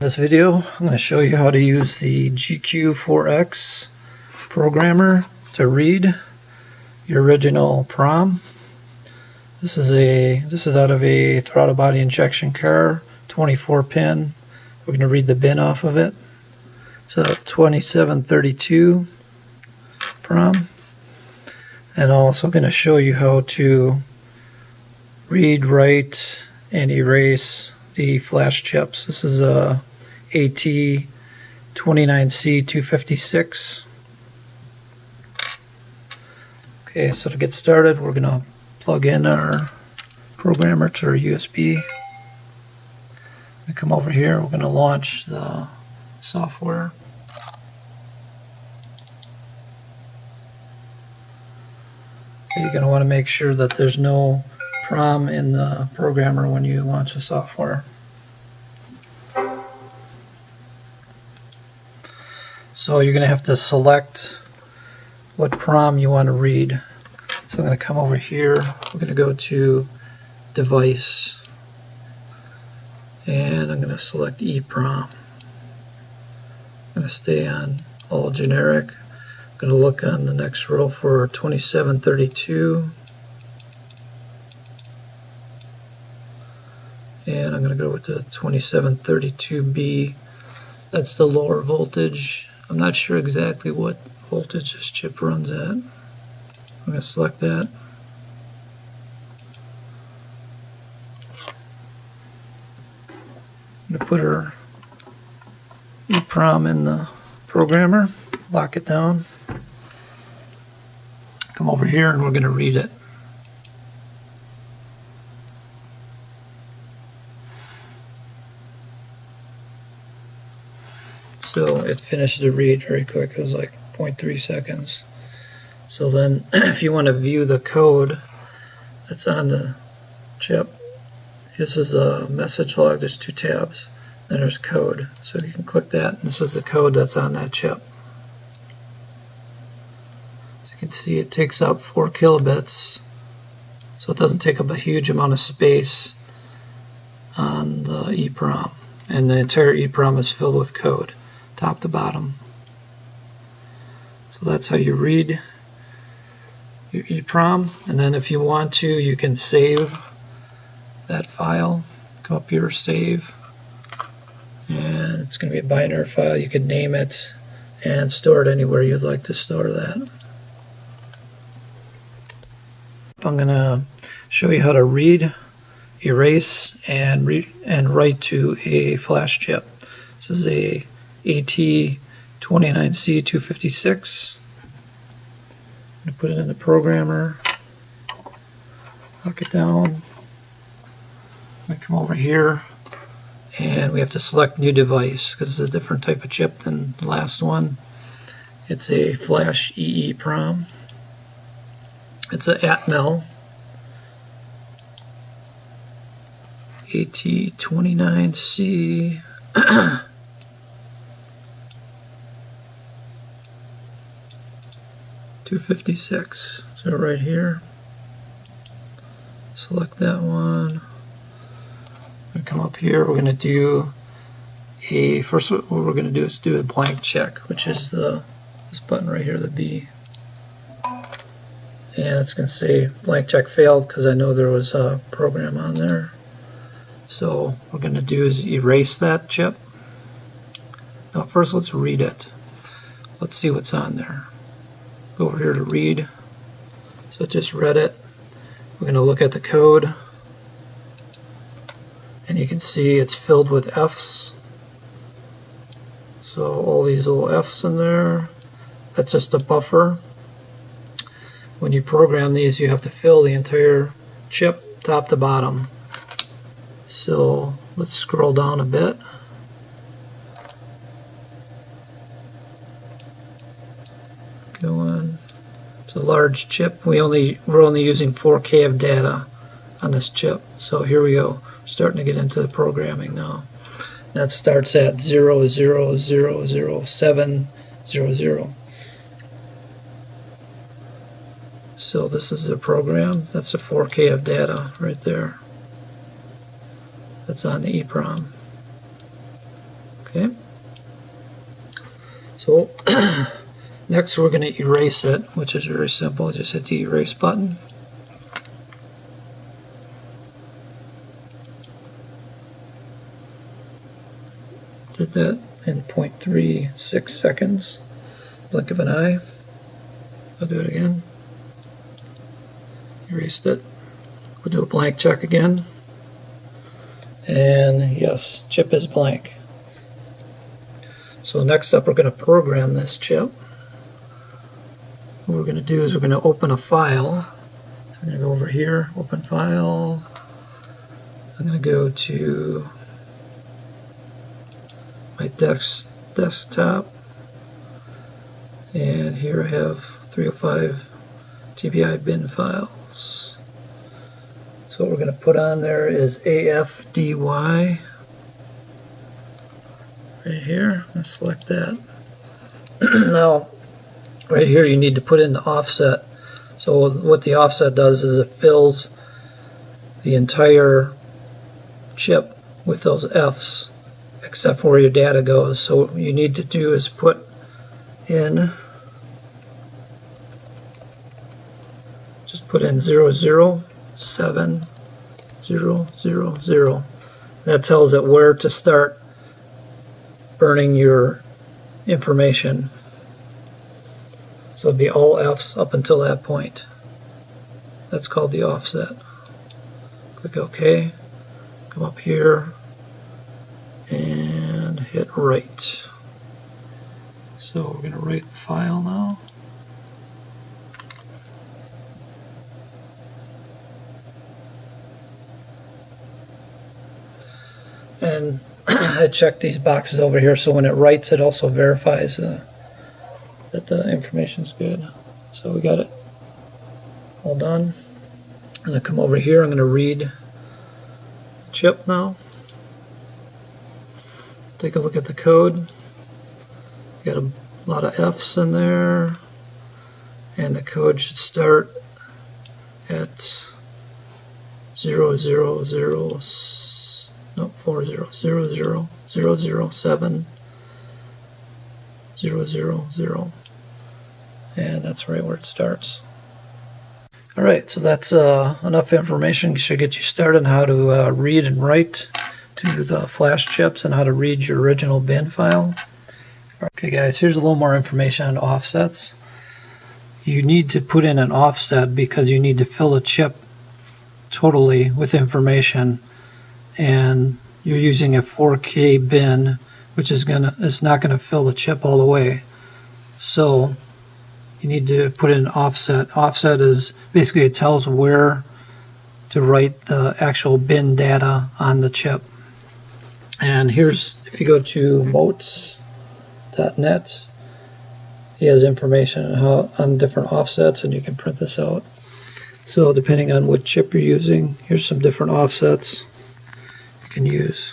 In this video, I'm going to show you how to use the GQ4X programmer to read your original prom. This is out of a throttle body injection car, 24 pin. We're going to read the bin off of it. It's a 2732 prom. And I'm also going to show you how to read, write, and erase the flash chips. This is a AT29C256. Okay, so to get started, we're going to plug in our programmer to our USB. We come over here, we're going to launch the software. Okay, you're going to want to make sure that there's no prom in the programmer when you launch the software. So you're going to have to select what prom you want to read. So I'm going to come over here, we're going to go to device, and I'm going to select EPROM. I'm going to stay on all generic. I'm going to look on the next row for 2732, and I'm going to go with the 2732B. That's the lower voltage. I'm not sure exactly what voltage this chip runs at. I'm going to select that. I'm going to put our EPROM in the programmer, lock it down, come over here, and we're going to read it. So it finished the read very quick. It was like 0.3 seconds. So then if you want to view the code that's on the chip, this is a message log. There's two tabs. Then there's code. So you can click that. This is the code that's on that chip. As you can see, it takes up 4 kilobits. So it doesn't take up a huge amount of space on the EPROM. And the entire EPROM is filled with code, top to bottom. So that's how you read your EPROM. And then if you want to, you can save that file. Come up here, save, and it's going to be a binary file. You can name it and store it anywhere you'd like to store that. I'm going to show you how to read, erase, and write to a flash chip. This is a AT29C256. I'm going to put it in the programmer, lock it down. I'm going to come over here, and we have to select new device because it's a different type of chip than the last one. It's a flash EEPROM. It's a Atmel AT29C 256. So right here, select that one. I'm going to come up here. We're going to do a first. What we're going to do is do a blank check, which is this button right here, the B. And it's going to say blank check failed because I know there was a program on there. So what we're going to do is erase that chip. Now first let's read it. Let's see what's on there. Go over here to read. So it just read it. We're going to look at the code. And you can see it's filled with F's. So all these little F's in there. That's just a buffer. When you program these, you have to fill the entire chip top to bottom. So let's scroll down a bit. Go on. It's a large chip. We're only using 4K of data on this chip. So here we go. We're starting to get into the programming now. That starts at 00000700. So this is the program. That's a 4K of data right there. That's on the EPROM. Okay. So next we're going to erase it, which is very simple. Just hit the erase button. Did that in 0.36 seconds. Blink of an eye. I'll do it again. Erased it. We'll do a blank check again. And yes, chip is blank. So next up we're going to program this chip. What we're going to do is we're going to open a file. So I'm going to go over here, open file. I'm going to go to my desktop. And here I have 305 TBI bin files. So what we're going to put on there is AFDY right here. Let's select that. Now, right here you need to put in the offset. So what the offset does is it fills the entire chip with those F's, except for where your data goes. So what you need to do is put in, just put in 00700. That tells it where to start burning your information. So it'd be all F's up until that point. That's called the offset. Click OK. Come up here and hit write. So we're going to write the file now. And I checked these boxes over here, so when it writes it also verifies that the information's good. So we got it all done. I'm going to come over here, I'm going to read the chip now. Take a look at the code. Got a lot of F's in there, and the code should start at 000007000, and that's right where it starts. Alright, so that's enough information. Should get you started on how to read and write to the flash chips and how to read your original bin file. Okay guys, here's a little more information on offsets. You need to put in an offset because you need to fill a chip totally with information, and you're using a 4K bin, which is not gonna fill the chip all the way. So you need to put in an offset. Offset is basically, it tells where to write the actual bin data on the chip. And here's, if you go to motes.net, he has information on different offsets, and you can print this out. So depending on what chip you're using, here's some different offsets you can use.